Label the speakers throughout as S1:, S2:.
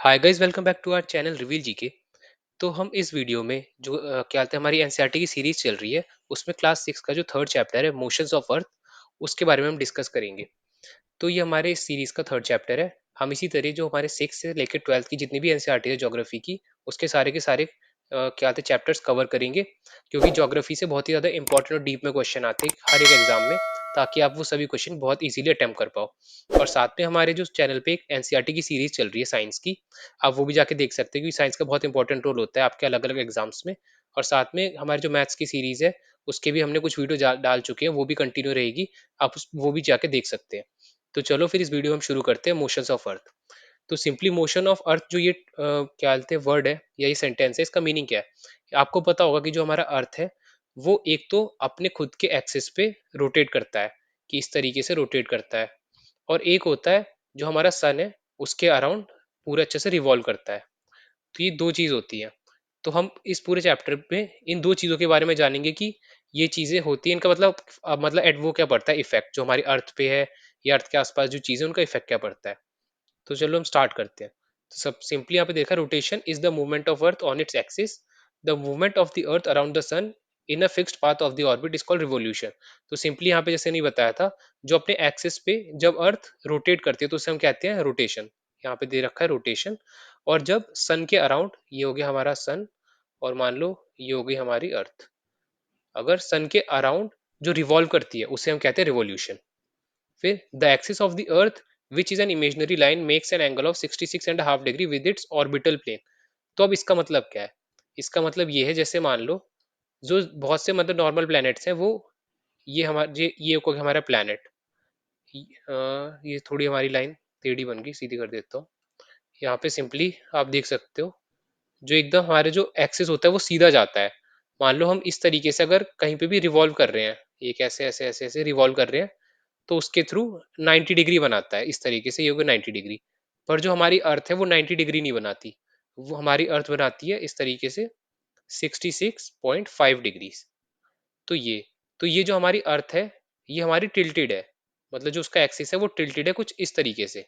S1: Hi guys, welcome back to our channel reveal GK. तो हम इस वीडियो में जो क्या कहते हैं, हमारी एनसीईआरटी की सीरीज चल रही है, उसमें क्लास 6 का जो थर्ड चैप्टर है मोशंस ऑफ अर्थ, उसके बारे में हम डिस्कस करेंगे। तो ये हमारे इस सीरीज का थर्ड चैप्टर है। हम इसी तरह जो हमारे 6 से लेकर 12th की जितनी भी एनसीईआरटी है ज्योग्राफी की, उसके सारे के सारे क्या कहते हैं चैप्टर्स कवर करेंगे, क्योंकि ज्योग्राफी से बहुत ही ज्यादा इंपॉर्टेंट और डीप में क्वेश्चन आते हैं हर एक एग्जाम में, ताकि आप वो सभी क्वेश्चन बहुत इजीली अटेम्प्ट कर पाओ। और साथ में हमारे जो चैनल पे एक एनसीईआरटी की सीरीज चल रही है साइंस की, आप वो भी जाके देख सकते हैं, क्योंकि साइंस का बहुत इंपॉर्टेंट रोल होता है आपके अलग अलग एग्जाम्स में। और साथ में हमारे जो मैथ्स की सीरीज है, उसके भी हमने कुछ वीडियो डाल चुके हैं, वो भी कंटिन्यू रहेगी। आप वो भी जाके देख सकते हैं। तो चलो फिर इस वीडियो में हम शुरू करते हैं मोशंस ऑफ अर्थ। तो सिंपली मोशन ऑफ अर्थ जो ये क्या बोलते हैं वर्ड है या ये सेंटेंस है, इसका मीनिंग क्या है? आपको पता होगा कि जो हमारा अर्थ है, वो एक तो अपने खुद के एक्सिस पे रोटेट करता है, कि इस तरीके से रोटेट करता है। और एक होता है जो हमारा सन है, उसके अराउंड पूरे अच्छे से रिवॉल्व करता है। तो ये दो चीज होती है। तो हम इस पूरे चैप्टर में इन दो चीजों के बारे में जानेंगे कि ये चीजें होती हैं, इनका मतलब मतलब एट वो क्या पड़ता है इफेक्ट, जो हमारी अर्थ पे है या अर्थ के आसपास जो चीजें, उनका इफेक्ट क्या पड़ता है। तो चलो हम स्टार्ट करते हैं। तो सब सिंपली यहाँ पे देखा, rotation is the movement of earth on its axis. The movement of the earth around the sun in a fixed path of the orbit is called revolution. तो सिंपली यहाँ पे जैसे नहीं बताया था, जो अपने एक्सिस पे जब अर्थ रोटेट करती है तो उसे हम कहते हैं रोटेशन। यहाँ पे दे रखा है रोटेशन। और जब सन के अराउंड, ये हो गया हमारा सन, और मान लो ये हो गई हमारी अर्थ, अगर सन के अराउंड जो रिवॉल्व करती है उसे हम कहते हैं रिवोल्यूशन। फिर the axis of the earth which is an imaginary line makes an angle of 66.5 degree with its orbital plane. तो अब इसका मतलब क्या है? इसका मतलब ये है, जैसे मान लो जो बहुत से मतलब नॉर्मल प्लैनेट्स हैं, वो ये हमारे ये को हमारा प्लैनेट, ये थोड़ी हमारी लाइन टेढ़ी बन गई, सीधी कर देता हूँ। यहाँ पे सिंपली आप देख सकते हो, जो एकदम हमारे जो एक्सिस होता है वो सीधा जाता है। मान लो हम इस तरीके से अगर कहीं पे भी रिवॉल्व कर रहे हैं, एक ऐसे ऐसे ऐसे ऐसे रिवॉल्व कर रहे हैं, तो उसके थ्रू 90 डिग्री बनाता है, इस तरीके से ये होगा 90 डिग्री। पर जो हमारी अर्थ है वो 90 डिग्री नहीं बनाती, वो हमारी अर्थ बनाती है इस तरीके से 66.5 डिग्री। तो ये जो हमारी अर्थ है, ये हमारी टिल्टेड है, मतलब जो उसका एक्सिस है वो टिल्टेड है कुछ इस तरीके से।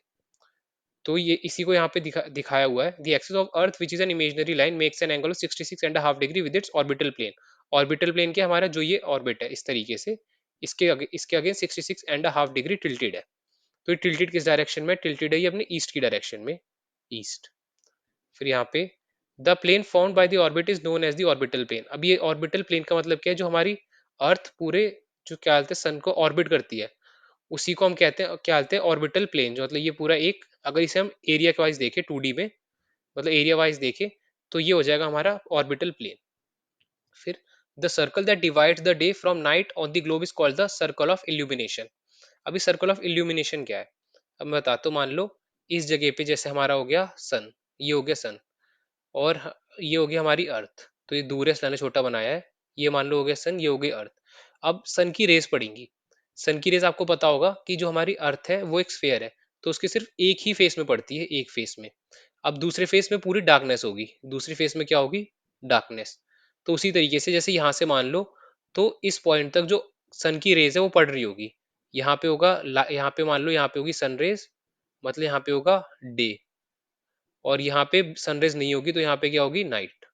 S1: तो ये इसी को यहाँ पे दिखाया हुआ है, the axis of earth which is an imaginary line makes an angle of 66.5 degree with its orbital plane. Orbital plane के हमारा जो ये ऑर्बिट है इस तरीके से, इसके अगेंस्ट 66.5 डिग्री टिल्टेड है। तो ये टिल्टेड किस डायरेक्शन में? टिल्टेड है ये अपने ईस्ट की डायरेक्शन में, ईस्ट। फिर यहाँ पे the plane found by the orbit is known as the orbital plane. अब ये ऑर्बिटल प्लेन का मतलब क्या है? जो हमारी अर्थ पूरे जो क्या बोलते हैं सन को ऑर्बिट करती है, उसी को हम कहते हैं, क्या बोलते हैं, ऑर्बिटल प्लेन। जो मतलब ये पूरा एक, अगर इसे हम एरिया के वाइज देखें 2D में, मतलब एरिया वाइज देखें, तो ये हो जाएगा हमारा ऑर्बिटल प्लेन। फिर the circle that divides the day from night on the globe is called the circle of illumination. अभी सर्कल ऑफ इल्यूमिनेशन क्या है? अब मैं बताता हूँ। मान लो इस जगह पे जैसे हमारा हो गया सन, ये हो गया सन, और ये हो गई हमारी अर्थ। तो ये दूर है, मैंने छोटा बनाया है। ये मान लो हो गया सन, ये हो गई अर्थ। अब सन की रेस पड़ेंगी। सन की रेस आपको पता होगा कि जो हमारी अर्थ है वो एक स्फेयर है, तो उसके सिर्फ एक ही फेस में पड़ती है, एक फेस में। अब दूसरे फेस में पूरी डार्कनेस होगी, दूसरी फेस में क्या होगी? डार्कनेस। तो उसी तरीके से जैसे यहाँ से मान लो, तो इस पॉइंट तक जो सन की रेज है वो पड़ रही होगी। यहाँ पे होगा यहाँ पे मान लो यहाँ पे होगी सनरेज, मतलब यहाँ पे होगा डे। और यहाँ पे सनरेज नहीं होगी, तो यहाँ पे क्या होगी? नाइट।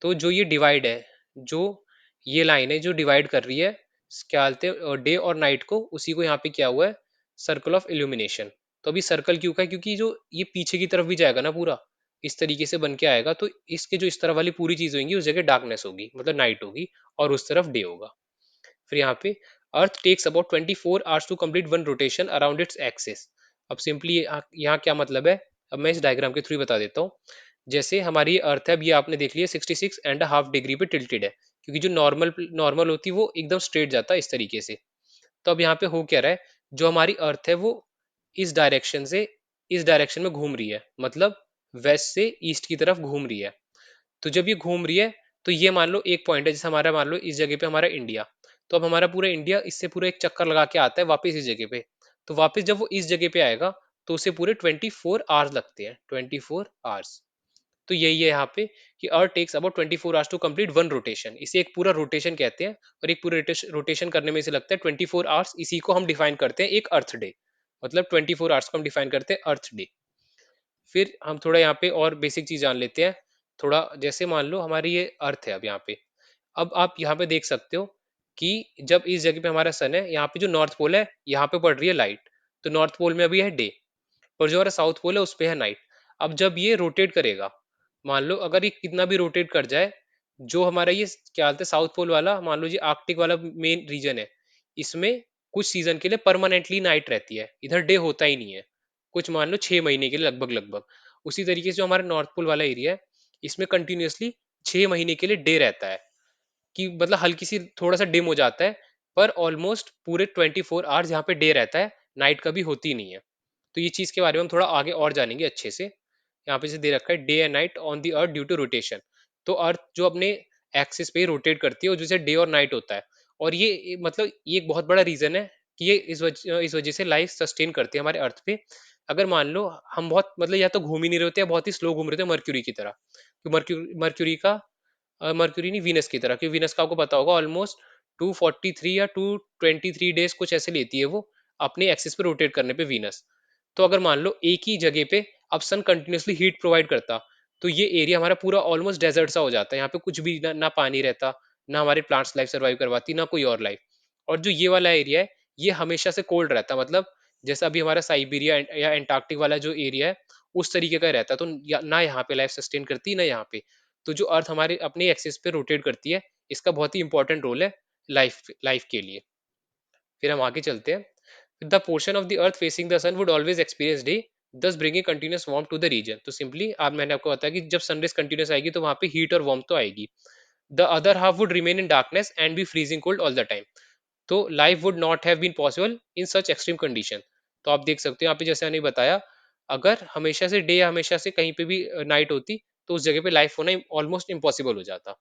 S1: तो जो ये डिवाइड है, जो ये लाइन है जो डिवाइड कर रही है, क्या बोलते हैं, डे और नाइट को, उसी को यहाँ पे क्या हुआ है? Circle of illumination. तो अभी सर्कल क्यों का है? क्योंकि जो ये पीछे की तरफ भी जाएगा ना पूरा, इस तरीके से बन के आएगा, तो इसके जो इस तरफ वाली पूरी चीज होगी, उस जगह डार्कनेस होगी, मतलब नाइट होगी, और उस तरफ डे होगा। फिर यहाँ पे earth takes about 24 hours to complete one rotation around its axis. अब सिंपली यहाँ क्या मतलब है? अब मैं इस डायग्राम के थ्रू बता देता हूँ। जैसे हमारी अर्थ है, अब ये आपने देख लिया 66.5 डिग्री पे टिल्टेड है, क्योंकि जो नॉर्मल नॉर्मल होती है वो एकदम स्ट्रेट जाता है इस तरीके से। तो अब यहाँ पे हो क्या रहा है? जो हमारी अर्थ है वो इस डायरेक्शन से इस डायरेक्शन में घूम रही है, मतलब वेस्ट से ईस्ट की तरफ घूम रही है। तो जब ये घूम रही है, तो ये मान लो एक पॉइंट है, जैसे हमारा मान लो इस जगह पे हमारा इंडिया। तो अब हमारा पूरा इंडिया इससे पूरा एक चक्कर लगा के आता है वापस इस जगह पे। तो वापस जब वो इस जगह पे आएगा, तो उसे पूरे 24 आवर्स लगते हैं, 24 आवर्स। तो यही है यहाँ पे कि earth takes about 24 hours to complete one rotation. इसे एक पूरा रोटेशन कहते हैं, और एक पूरे रोटेशन करने में इसे लगता है 24 आवर्स। इसी को हम डिफाइन करते हैं एक अर्थ डे, मतलब 24 आवर्स को हम डिफाइन करते हैं अर्थ डे। फिर हम थोड़ा यहाँ पे और बेसिक चीज जान लेते हैं। थोड़ा जैसे मान लो हमारी ये अर्थ है अब यहाँ पे, अब आप यहाँ पे देख सकते हो कि जब इस जगह पे हमारा सन है, यहाँ पे जो नॉर्थ पोल है यहाँ पे पड़ रही है लाइट, तो नॉर्थ पोल में अभी है डे, और जो हमारा साउथ पोल है उस पे है नाइट। अब जब ये रोटेट करेगा, मान लो अगर ये कितना भी रोटेट कर जाए, जो हमारा ये क्या बोलते हैं साउथ पोल वाला, मान लो ये आर्कटिक वाला मेन रीजन है, इसमें कुछ सीजन के लिए परमानेंटली नाइट रहती है, इधर डे होता ही नहीं है, कुछ मान लो 6 महीने के लिए लगभग लगभग। उसी तरीके से जो हमारा नॉर्थ पोल वाला एरिया है, इसमें कंटिन्यूअसली 6 महीने के लिए डे रहता है, कि मतलब हल्की सी थोड़ा सा डिम हो जाता है, पर ऑलमोस्ट पूरे 24 आवर्स यहाँ पे डे रहता है, नाइट कभी होती नहीं है। तो ये चीज के बारे में हम थोड़ा आगे और जानेंगे अच्छे से। यहाँ पे से दे रखा है day and night on the earth due to rotation. तो अर्थ जो अपने एक्सिस पे रोटेट करती है, और जैसे डे और नाइट होता है, और मतलब ये एक बहुत बड़ा रीजन है कि ये इस वजह से लाइफ सस्टेन करती है हमारे अर्थ पे। अगर मान लो हम बहुत मतलब या तो घूम ही नहीं रहे होते या बहुत ही स्लो घूम रहे थे मर्क्यूरी की तरह, तो मर्क्यूरी का मर्क्यूरी नहीं, वीनस की तरह, क्योंकि वीनस का आपको पता होगा ऑलमोस्ट 243 या 223 डेज कुछ ऐसे लेती है वो अपने एक्सिस पे रोटेट करने पे वीनस। तो अगर मान लो एक ही जगह पे अब सन कंटिन्यूअसली हीट प्रोवाइड करता, तो ये एरिया हमारा पूरा ऑलमोस्ट डेजर्ट सा हो जाता है, यहाँ पे कुछ भी ना पानी रहता, ना हमारे प्लांट्स लाइफ सर्वाइव करवाती, ना कोई और लाइफ। और जो ये वाला एरिया है, ये हमेशा से कोल्ड रहता, मतलब जैसा अभी हमारा साइबेरिया या एंटार्क्टिक वाला जो एरिया है, उस तरीके का रहता, तो ना यहाँ पे लाइफ सस्टेन करती, ना यहाँ पे। तो जो अर्थ हमारे अपने एक्सिस पे रोटेट करती है, इसका बहुत ही इंपॉर्टेंट रोल है लाइफ लाइफ के लिए। फिर हम आगे चलते हैं। The portion of the earth facing the sun would always experience day, thus bringing continuous warm to the region. तो सिंपली आप मैंने आपको बताया कि जब सनरेज कंटिन्यूअस आएगी तो वहां पे हीट और वार्म तो आएगी। The other half would remain in darkness and be freezing cold all the time. तो life would not have been possible in such extreme condition. तो आप देख सकते हो यहाँ पे जैसे मैंने बताया, अगर हमेशा से डे या हमेशा से कहीं पे भी नाइट होती, तो उस जगह पे लाइफ होना ऑलमोस्ट इम्पॉसिबल हो जाता।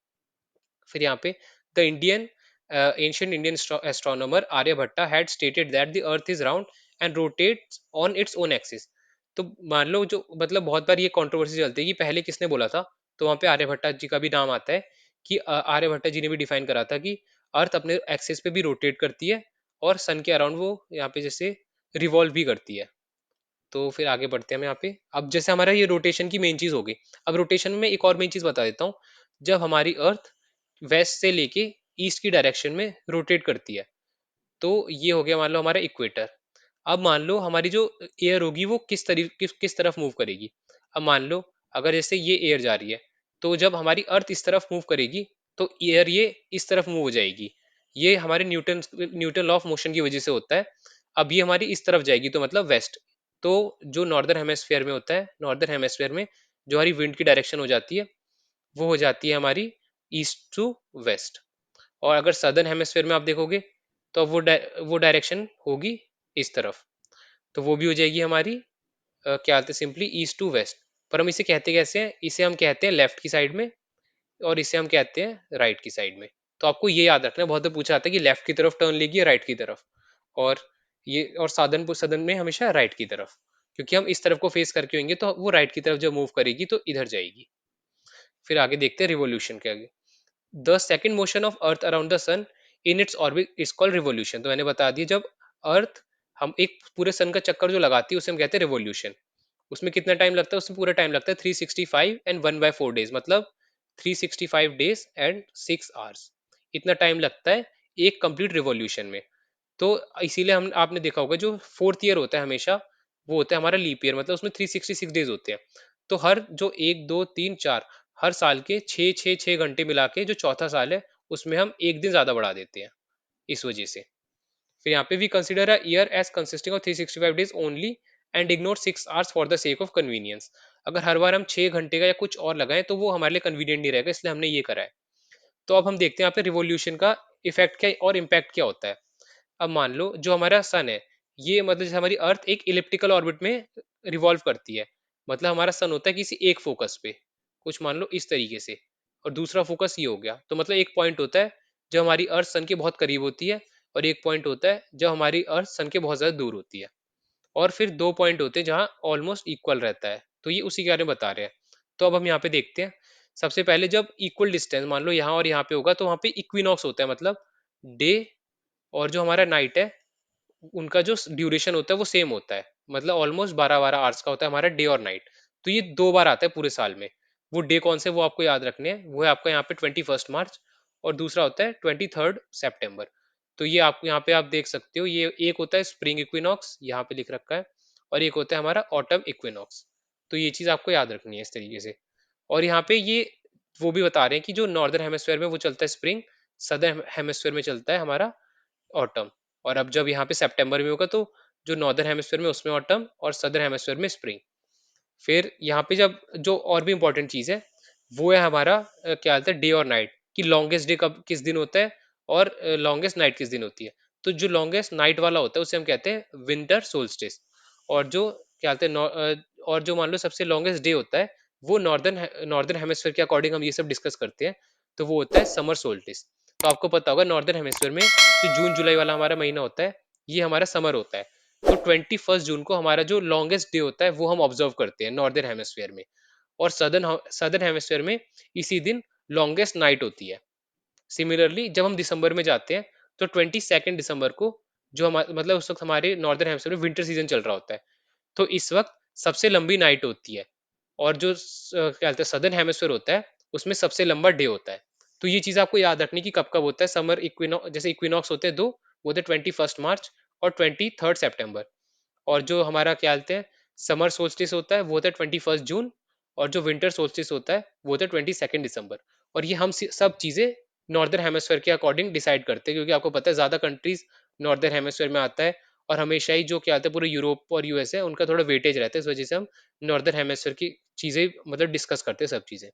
S1: फिर यहाँ पे the Indian ancient Indian astronomer Aryabhatta had stated that the earth is round and rotates on its own axis. तो मान लो जो मतलब बहुत बार ये कंट्रोवर्सी चलती है कि पहले किसने बोला था, तो वहां पे आर्यभट्टा जी का भी नाम आता है, कि आर्यभट्टा जी ने भी डिफाइन करा था कि अर्थ अपने एक्सिस पे भी रोटेट करती है, और सन के अराउंड वो यहाँ पे जैसे रिवॉल्व भी करती है। तो फिर आगे बढ़ते हैं हम यहाँ पे। अब जैसे हमारा ये रोटेशन की मेन चीज हो गई, अब रोटेशन में एक और मेन चीज बता देता हूँ। जब हमारी अर्थ वेस्ट से लेके ईस्ट की डायरेक्शन में रोटेट करती है, तो ये हो गया मान लो हमारा इक्वेटर। अब मान लो हमारी जो एयर होगी वो किस तरफ मूव करेगी। अब मान लो अगर जैसे ये एयर जा रही है, तो जब हमारी अर्थ इस तरफ मूव करेगी, तो एयर ये इस तरफ मूव हो जाएगी। ये हमारे Newton Newton law of motion की वजह से होता है। अब ये हमारी इस तरफ जाएगी तो मतलब वेस्ट। तो जो नॉर्दर्न हेमेस्फेयर में होता है, नॉर्दर्न हेमेस्फेयर में जो हमारी विंड की डायरेक्शन हो जाती है, वो हो जाती है हमारी ईस्ट टू वेस्ट। और अगर सदर्न हेमेस्फेयर में आप देखोगे, तो वो डायरेक्शन होगी इस तरफ, तो वो भी हो जाएगी हमारी क्या बोलते हैं सिंपली ईस्ट टू वेस्ट। पर हम इसे कहते कैसे हैं, इसे हम कहते हैं लेफ्ट की साइड में, और इसे हम कहते हैं राइट की साइड में। तो आपको ये याद रखना है, बहुत बार पूछा जाता है कि लेफ्ट की तरफ टर्न लेगी या राइट की तरफ, और ये और सदन में हमेशा राइट की तरफ, क्योंकि हम इस तरफ को फेस करके होंगे, तो वो राइट की तरफ जब मूव करेगी तो इधर जाएगी। फिर आगे देखते हैं रिवॉल्यूशन के आगे। The second motion of earth around the sun in its orbit is called revolution. तो मैंने बता दिया, जब अर्थ हम एक पूरे सन का चक्कर जो लगाती है उसे हम कहते हैं रिवॉल्यूशन। उसमें कितना टाइम लगता है, उसमें पूरा टाइम लगता है 365 एंड 1/4 डेज, मतलब 365 डेज एंड 6 आवर्स। इतना टाइम लगता है एक कंप्लीट रिवॉल्यूशन में। तो इसीलिए हम आपने देखा होगा जो फोर्थ ईयर होता है हमेशा, वो होता है हमारा लीप ईयर, मतलब उसमें 366 डेज होते हैं। तो हर जो 1 2 3 4 हर साल के 6 6 6 घंटे मिला के जो चौथा साल है, उसमें हम एक दिन ज्यादा बढ़ा देते हैं इस वजह से। फिर यहाँ पे we consider a year as consisting of 365 days only and ignore 6 hours for the sake of convenience. अगर हर बार हम 6 घंटे का या कुछ और लगाएं तो वो हमारे लिए कन्वीनियंट नहीं रहेगा, इसलिए हमने ये करा है। तो अब हम देखते हैं यहाँ पे रिवॉल्यूशन का इफेक्ट क्या और इम्पैक्ट क्या होता है। अब मान लो जो हमारा सन है, ये मतलब जैसे हमारी अर्थ एक इलिप्टिकल ऑर्बिट में रिवॉल्व करती है, मतलब हमारा सन होता है किसी एक फोकस पे, कुछ मान लो इस तरीके से, और दूसरा फोकस ये हो गया। तो मतलब एक पॉइंट होता है जब हमारी अर्थ सन के बहुत करीब होती है, और एक पॉइंट होता है जब हमारी अर्थ सन के बहुत ज्यादा दूर होती है, और फिर दो पॉइंट होते हैं जहाँ ऑलमोस्ट इक्वल रहता है। तो ये उसी के बारे में बता रहे हैं। तो अब हम यहाँ पे देखते हैं। सबसे पहले जब इक्वल डिस्टेंस मान लो यहाँ और यहाँ पे होगा, तो वहाँ पे इक्विनॉक्स होता है, मतलब डे और जो हमारा नाइट है, उनका जो ड्यूरेशन होता है वो सेम होता है, मतलब ऑलमोस्ट 12 12 आवर्स का होता है हमारा डे और नाइट। तो ये 2 बार आता है पूरे साल में। वो डे कौन से वो आपको याद रखने हैं, वो है आपका यहाँ पे 21st मार्च और दूसरा होता है 23rd सितंबर। तो ये आपको यहाँ पे आप देख सकते हो, ये एक होता है स्प्रिंग इक्विनॉक्स, यहाँ पे लिख रखा है, और एक होता है हमारा ऑटम इक्विनॉक्स। तो ये चीज़ आपको याद रखनी है इस तरीके से। और यहाँ पे ये वो भी बता रहे हैं कि जो नॉर्दर्न हेमिस्फीयर में वो चलता है स्प्रिंग, सदर्न हेमिस्फीयर में चलता है हमारा ऑटम। और अब जब यहाँ पे सितंबर में होगा तो जो नॉर्दर्न हेमिस्फीयर में उसमें ऑटम और सदर्न हेमिस्फीयर में स्प्रिंग। फिर यहाँ पे जब जो और भी इंपॉर्टेंट चीज है वो है हमारा क्या बोलते हैं डे और नाइट, कि लॉन्गेस्ट डे कब किस दिन होता है और लॉन्गेस्ट नाइट किस दिन होती है। तो जो लॉन्गेस्ट नाइट वाला होता है उसे हम कहते हैं विंटर सोल्स्टिस, और जो क्या बोलते हैं और जो मान लो सबसे लॉन्गेस्ट डे होता है वो नॉर्दर्न हेमिस्फीयर के अकॉर्डिंग हम ये सब डिस्कस करते हैं, तो वो होता है समर सोल्स्टिस। तो आपको पता होगा नॉर्दर्न हेमिस्फीयर में जो जून जुलाई वाला हमारा महीना होता है ये हमारा समर होता है। तो 21 जून को हमारा जो लॉन्गेस्ट डे होता है वो हम ऑब्जर्व करते हैं नॉर्दर्न हेमिस्फीयर में, और सदर्न हेमिस्फीयर में इसी दिन लॉन्गेस्ट नाइट होती है। सिमिलरली जब हम दिसंबर में जाते हैं तो 22 दिसंबर को जो हमारे मतलब उस वक्त हमारे नॉर्दर्न हेमिस्फीयर में विंटर सीजन चल रहा होता है, तो इस वक्त सबसे लंबी नाइट होती है। और जो क्या कहते हैं सदर्न हेमिस्फीयर होता है उसमें सबसे लंबा डे होता है। तो ये चीज आपको याद रखनी कि कब कब होता है समर इक्विनॉक्स, जैसे इक्विनॉक्स होते हैं दो, वो होते हैं 21 मार्च और 23rd सितंबर। और जो हमारा क्या बोलते हैं समर सोल्स्टिस होता है वो होता है 21 जून, और जो विंटर सोल्स्टिस होता है वो होता है 22 दिसंबर। और ये हम सब चीजें नॉर्दर्न हेमिस्फीयर के अकॉर्डिंग डिसाइड करते हैं, क्योंकि आपको पता है ज्यादा कंट्रीज नॉर्दर्न हेमिस्फीयर में आता है, और हमेशा ही जो क्या होता है पूरे यूरोप और यूएस है उनका थोड़ा वेटेज रहता है, इस वजह से हम नॉर्दर्न हेमिस्फीयर की चीजें मतलब डिस्कस करते हैं सब चीजें।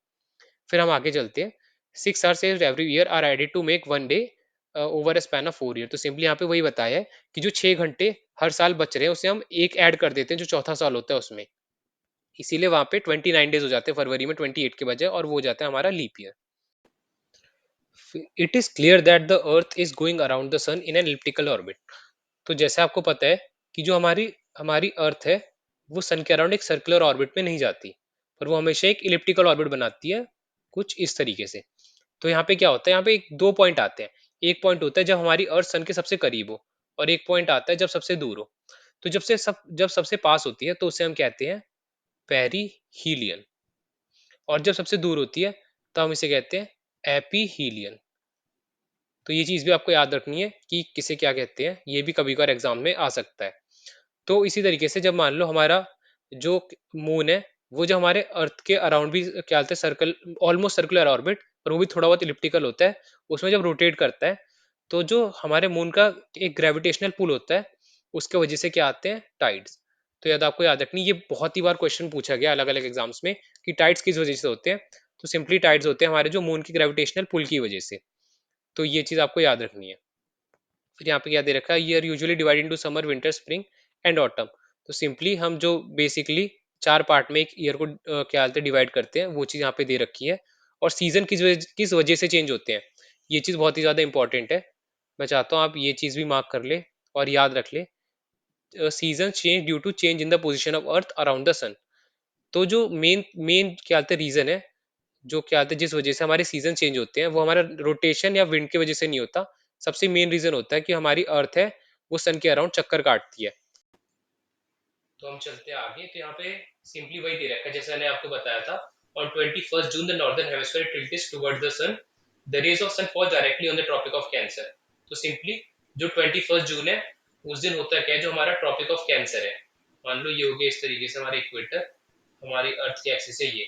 S1: फिर हम आगे चलते हैं। 6 hours saved every year are added to make one day over a span of 4 year। तो सिंपली यहाँ पे वही बताया है कि जो 6 घंटे हर साल बच रहे हैं उसे हम एक ऐड कर देते हैं जो चौथा साल होता है उसमें। इसीलिए वहां पे 29 डेज हो जाते हैं फरवरी में 28 के बजाय, और वो हो जाता है हमारा leap year. It is clear that the earth is going around the sun in an elliptical orbit. तो जैसे आपको पता है कि जो हमारी हमारी अर्थ है वो सन के अराउंड एक सर्कुलर ऑर्बिट में नहीं जाती, पर वो हमेशा एक इलिप्टिकल ऑर्बिट बनाती है, कुछ इस तरीके से। तो यहाँ पे क्या होता है, यहाँ पे दो पॉइंट आते हैं। एक पॉइंट होता है जब हमारी अर्थ सन के सबसे करीब हो, और एक पॉइंट आता है जब सबसे दूर हो। तो जब सबसे पास होती है तो उसे हम कहते हैं पेरीहीलियन, और जब सबसे दूर होती है तो हम इसे कहते हैं एपीहीलियन। तो ये चीज भी आपको याद रखनी है कि किसे क्या कहते हैं, ये भी कभी कभार एग्जाम में आ सकता है। तो इसी तरीके से जब मान लो हमारा जो मून है वो जो हमारे अर्थ के अराउंड भी क्या बोलते हैं सर्कल, ऑलमोस्ट सर्कुलर ऑर्बिट, और वो भी थोड़ा बहुत इलिप्टिकल होता है, उसमें जब रोटेट करता है तो जो हमारे मून का एक ग्रेविटेशनल पुल होता है उसके वजह से क्या आते हैं टाइड्स। तो याद आपको याद रखनी, ये बहुत ही बार क्वेश्चन पूछा गया अलग अलग एग्जाम्स में कि टाइड्स किस वजह से होते हैं। तो सिंपली टाइड्स होते हैं हमारे जो मून की ग्रेविटेशनल पुल की वजह से। तो ये चीज आपको याद रखनी है। फिर यहाँ पे क्या दे रखा है, year usually divide into summer winter spring and autumn. तो सिंपली हम जो बेसिकली 4 पार्ट में एक ईयर को क्या बोलते हैं डिवाइड करते हैं, वो चीज यहाँ पे दे रखी है। और सीजन किस वजह से चेंज होते हैं, ये चीज बहुत ही ज्यादा इंपॉर्टेंट है। मैं चाहता हूँ आप ये चीज भी मार्क कर ले और याद रख ले। Season change due to change in the position of earth around the sun. तो जो मेन मेन क्या बोलते हैं रीजन है, जो क्या होता है जिस वजह से हमारे सीजन चेंज होते हैं, वो हमारा रोटेशन या विंड की वजह से नहीं होता। सबसे मेन रीजन होता है कि हमारी अर्थ है वो सन के अराउंड चक्कर काटती है। तो हम चलते हैं आगे, तो यहाँ पे सिंपली वही दे रखा है जैसे मैंने आपको बताया था। On 21 June the northern hemisphere tilts towards the sun, the rays of sun fall directly on the tropic of cancer. तो सिंपली जो 21 जून है उस दिन होता है क्या है, जो हमारा ट्रॉपिक ऑफ कैंसर है, मान लो ये हो गया इस तरीके से हमारे इक्वेटर, हमारी अर्थ की एक्सिस है ये।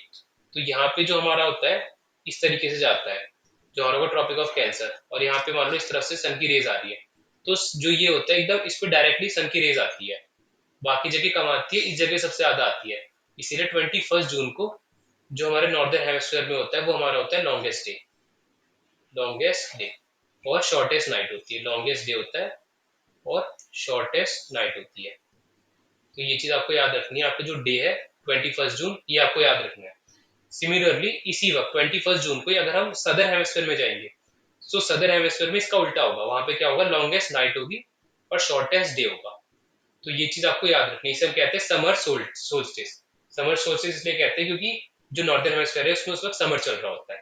S1: तो यहाँ पे जो हमारा होता है इस तरीके से जाता है जो हमारा ट्रॉपिक ऑफ कैंसर, और यहाँ पे मान लो इस तरफ से सन की रेज आ रही है। तो जो ये होता है एकदम इस पे डायरेक्टली सन की रेज आती है, बाकी जगह कम आती है, इस जगह सबसे ज्यादा आती है। इसीलिए 21 जून को जो हमारे नॉर्दर्न हेमिस्फीयर में होता है वो हमारा होता है लॉन्गेस्ट डे और शॉर्टेस्ट नाइट होती है। लॉन्गेस्ट डे होता है और शॉर्टेस्ट नाइट होती है। तो ये चीज आपको याद रखनी है, आपका जो डे है 21 जून ये आपको याद रखना है। सिमिलरली इसी वक्त 21 जून को अगर हम सदर हेमिस्फीयर में जाएंगे तो सदर हेमिस्फीयर में इसका उल्टा होगा, वहां पे क्या होगा लॉन्गेस्ट नाइट होगी और शॉर्टेस्ट डे होगा। तो ये चीज आपको याद रखनी है, इसे हम कहते हैं समर सोल्स्टिस। समर सोल्स्टिस इसलिए कहते हैं क्योंकि जो नॉर्दर्न हेमिस्फीयर है उसमें उस वक्त समर चल रहा होता है।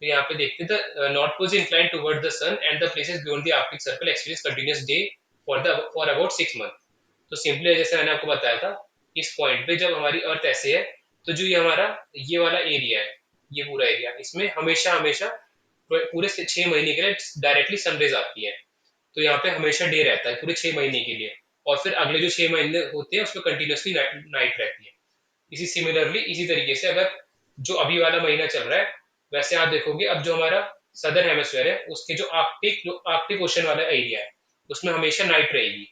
S1: तो यहाँ पे देखते हैं north pole incline toward the sun and the places beyond the arctic circle experience continuous day for about 6 month. तो सिंपली जैसे मैंने आपको बताया था इस पॉइंट पे जब हमारी अर्थ ऐसे है, तो जो ये हमारा ये वाला एरिया है, ये पूरा एरिया, इसमें हमेशा हमेशा पूरे 6 महीने के लिए डायरेक्टली सनरेज आती है। तो यहाँ पे हमेशा डे रहता है पूरे 6 महीने के लिए, और फिर अगले जो 6 महीने होते हैं उसमें कंटिन्यूसली नाइट रहती है। इसी सिमिलरली इसी तरीके से अगर जो अभी वाला महीना चल रहा है, वैसे आप देखोगे अब जो हमारा सदर्न हेमिस्फीयर है उसके जो आर्कटिक ओशन वाला एरिया है उसमें हमेशा नाइट रहेगी,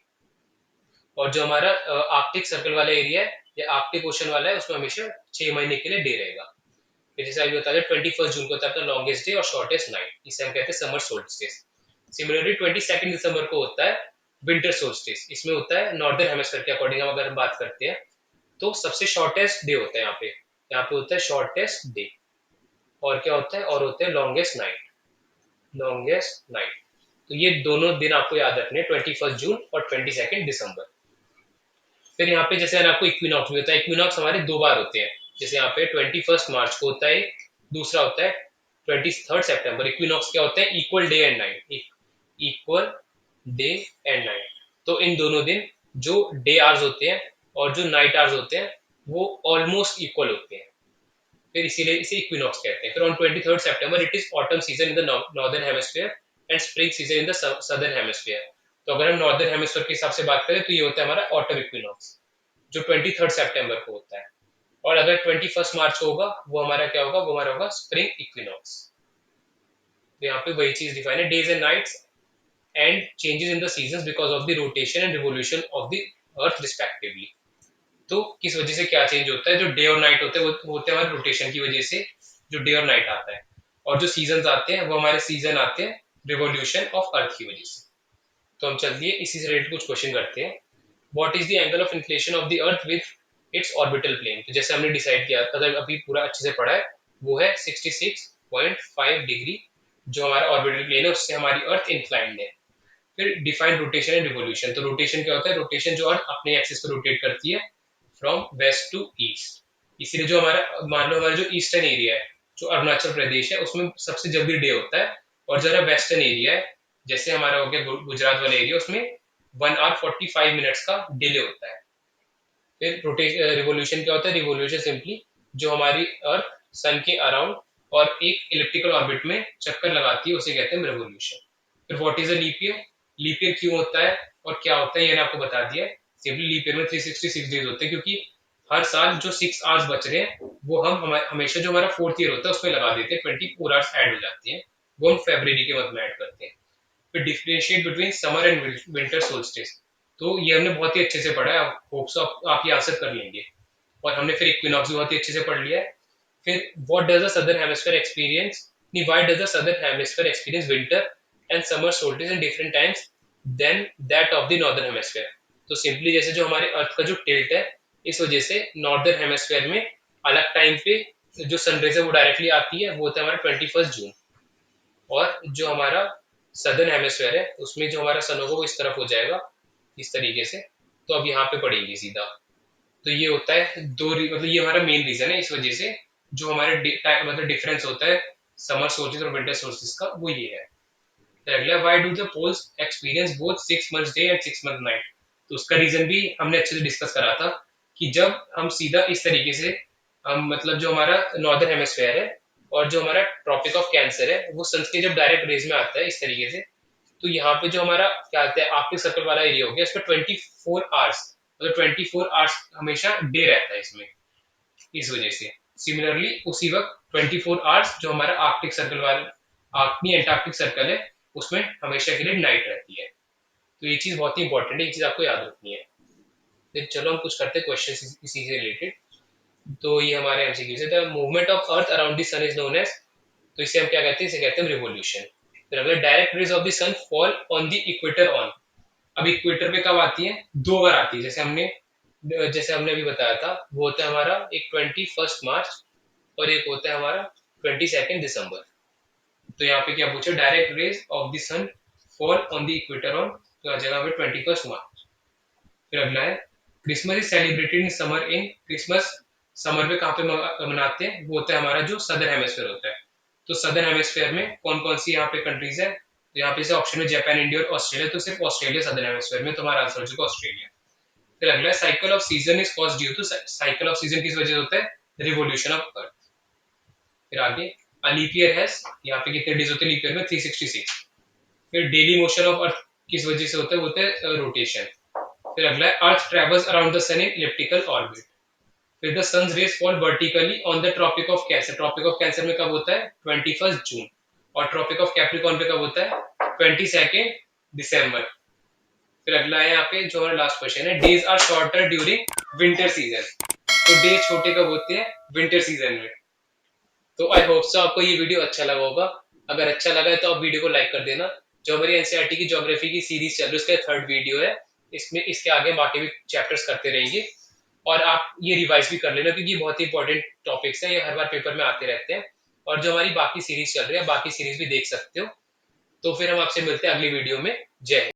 S1: और जो हमारा आर्कटिक सर्कल वाला एरिया है या आर्कटिक ओशन वाला है उसमें हमेशा 6 महीने के लिए डे रहेगा। फिर जैसे अभी बता दें 21 जून को होता है अपना लॉन्गेस्ट डे और शॉर्टेस्ट नाइट, इसे हम कहते हैं समर सोल्स्टिस। सिमिलरली 22 दिसंबर को होता है विंटर सोल्स्टिस, इसमें होता है नॉर्दर्न हेमिस्फीयर के अकॉर्डिंग हम अगर हम बात करते हैं तो सबसे शॉर्टेस्ट डे होता है यहाँ पे होता है शॉर्टेस्ट डे, और क्या होता है, और होते हैं लॉन्गेस्ट नाइट, लॉन्गेस्ट नाइट। तो ये दोनों दिन आपको याद रखने, 21 जून और 22 दिसंबर। फिर यहाँ पे जैसे आपको इक्विनॉक्स भी होता है, इक्विनॉक्स हमारे 2 बार होते हैं, जैसे यहाँ पे 21 मार्च को होता है, दूसरा होता है 23 सितंबर। इक्विनॉक्स क्या होता है, equal day and night, equal day and night. तो इन दोनों दिन जो डे आवर्स होते हैं और जो नाइट आवर्स होते हैं वो ऑलमोस्ट इक्वल होते हैं, फिर इसीलिए इसे इक्विनॉक्स कहते हैं। फिर on 23 September it is autumn season in the northern hemisphere and spring season in the southern hemisphere. तो अगर हम नॉर्दर्न हेमिस्फीयर के हिसाब से बात करें तो ये होता है हमारा ऑटम इक्विनॉक्स, जो 23 सितंबर को होता है। और अगर 21 मार्च को होगा वो हमारा क्या होगा, वो हमारा होगा स्प्रिंग इक्विनॉक्स। तो यहाँ पे वही चीज डिफाइन है, days and nights and changes in the seasons because of the rotation and revolution of the earth respectively. तो किस वजह से क्या चेंज होता है, जो डे और नाइट होते हैं वो होते हैं हमारे रोटेशन की वजह से, जो डे और नाइट आता है, और जो सीजन आते हैं वो हमारे सीजन आते हैं रिवोल्यूशन ऑफ अर्थ की वजह से। तो हम चलते हैं इसी से रिलेटेड कुछ क्वेश्चन करते हैं। What is the angle of inclination of the earth with its orbital plane. तो जैसे हमने डिसाइड किया था अभी पूरा अच्छे से पढ़ा है, वो है 66.5 डिग्री, जो हमारा ऑर्बिटल प्लेन है उससे हमारी अर्थ इंक्लाइंड है। फिर डिफाइन रोटेशन एंड रिवोल्यूशन। तो रोटेशन क्या होता है, रोटेशन जो अर्थ अपने एक्सिस पर रोटेट करती है फ्रॉम वेस्ट टू ईस्ट। इसीलिए जो हमारा मान लो हमारा जो ईस्टर्न एरिया है, जो अरुणाचल प्रदेश है, उसमें सबसे जल्दी डे होता है, और जरा वेस्टर्न एरिया है जैसे हमारा हो गया गुजरात वाला एरिया, उसमें 1 hour 45 minutes का डिले होता है। फिर रोटेशन रिवोल्यूशन क्या होता है, रिवोल्यूशन सिंपली जो हमारी अर्थ सन के अराउंड और एक इलिप्टिकल ऑर्बिट में चक्कर लगाती है उसे कहते हैं रिवोल्यूशन। फिर what is a leap year, leap year क्यों होता है और क्या होता है ये आपको बता दिया है। सिंपली लीप ईयर में 366 डेज होते हैं, क्योंकि हर साल जो 6 आवर्स बच रहे हैं वो हम हमेशा जो हमारा फोर्थ ईयर होता है उसमें लगा देते हैं, 24 आवर्स ऐड हो जाते हैं, वो हम फेब्रवरी के मंथ में ऐड करते हैं। फिर differentiate between summer and winter solstice. तो ये हमने बहुत ही अच्छे से पढ़ा है, होप सो आप ये आंसर कर लेंगे। और हमने फिर इक्विनॉक्स भी बहुत ही अच्छे से पढ़ लिया है। फिर what does the southern hemisphere experience, नहीं why does the southern hemisphere experience winter and summer solstice in different times than that of the northern hemisphere. तो सिंपली जैसे जो हमारे अर्थ का जो टिल्ट है, इस वजह से नॉर्दर्न हेमिस्फीयर में अलग टाइम पे जो सनरेज है वो डायरेक्टली आती है, वो होता है हमारा 21 जून। और जो हमारा सदर्न हेमिस्फीयर है उसमें जो हमारा सन होगा वो इस तरफ हो जाएगा, इस तरीके से। तो अब यहाँ पे पड़ेंगे सीधा। तो ये होता है मतलब ये हमारा मेन रीजन है, इस वजह से जो हमारे मतलब डिफरेंस होता है समर सोल्स्टिस और विंटर सोल्स्टिस का, वो ये है। तो अगला, why do the poles experience both 6 months day and 6 months night. तो उसका रीजन भी हमने अच्छे से डिस्कस करा था, कि जब हम सीधा इस तरीके से हम मतलब जो हमारा नॉर्दर्न हेमिस्फीयर है और जो हमारा ट्रॉपिक ऑफ कैंसर है वो सन के जब डायरेक्ट रेज में आता है इस तरीके से, तो यहाँ पे जो हमारा क्या आता है आर्कटिक सर्कल वाला एरिया हो गया, इसमें 24 आवर्स, मतलब 24 आवर्स हमेशा डे रहता है इसमें, इस वजह से। सिमिलरली उसी वक्त 24 आवर्स जो हमारा आर्कटिक सर्कल वाला आर्कनी एंटार्क्टिक सर्कल है उसमें हमेशा के लिए नाइट रहती है। तो ये चीज बहुत ही इंपॉर्टेंट है, ये चीज आपको याद रखनी है। फिर चलो हम कुछ करते हैं क्वेश्चन इसी से रिलेटेड। तो ये हमारे एमसीक्यू से, the movement of earth around the sun is known as, तो इसे हम क्या कहते हैं, इसे कहते हैं रिवोल्यूशन। फिर अगर direct rays of the sun fall on the equator on. अब इक्वेटर पे कब आती है, 2 बार आती है, जैसे हमने अभी बताया था, वो होता है हमारा एक 21 मार्च और एक होता है हमारा 22 दिसंबर। तो यहाँ पे क्या पूछे, direct rays of the sun fall on the equator on, तो आ जाएगा 21 मार्च। फिर अगला है, Christmas is celebrated in summer in, Christmas summer में कहाँ पे मनाते हैं, वो होता है हमारा जो सदर्न हेमिस्फीयर होता है। तो सदर्न हेमिस्फीयर में कौन कौन सी यहाँ पे कंट्रीज है, तो यहाँ पे से ऑप्शन में जापान, इंडिया और ऑस्ट्रेलिया, तो सिर्फ ऑस्ट्रेलिया सदर्न हेमिस्फीयर में, तुम्हारा आंसर हो चुका ऑस्ट्रेलिया। फिर अगला है cycle of season is cause due to, cycle of season किस वजह से होता है, रिवोल्यूशन ऑफ अर्थ। फिर आगे लीप ईयर हैज, यहाँ पे कितने डेज होते हैं लीप ईयर में, 366। फिर डेली मोशन ऑफ अर्थ किस वजह से होता है रोटेशन। फिर अगला है earth travels around the sun in elliptical orbit. फिर the sun's rays fall vertically on the tropic of Cancer, tropic of Cancer में कब होता है, 21 जून। और ट्रॉपिक ऑफ कैप्रिकॉर्न पे कब होता है, 22 दिसंबर। फिर अगला है यहाँ पे जो हमारा लास्ट क्वेश्चन है, days are shorter during winter season. तो डे छोटे कब होते हैं, विंटर सीजन में। तो आई होप सो आपको ये वीडियो अच्छा लगा होगा। अगर अच्छा लगा है तो आप वीडियो को लाइक कर देना। जो हमारी एनसीईआरटी की ज्योग्राफी की सीरीज चल रही है उसका थर्ड वीडियो है, इसमें इसके आगे बाकी भी चैप्टर्स करते रहेंगे। और आप ये रिवाइज भी कर लेना क्योंकि ये बहुत ही इंपॉर्टेंट टॉपिक्स हैं, ये हर बार पेपर में आते रहते हैं। और जो हमारी बाकी सीरीज चल रही है बाकी सीरीज भी देख सकते हो। तो फिर हम आपसे मिलते हैं अगली वीडियो में। जय हिंद।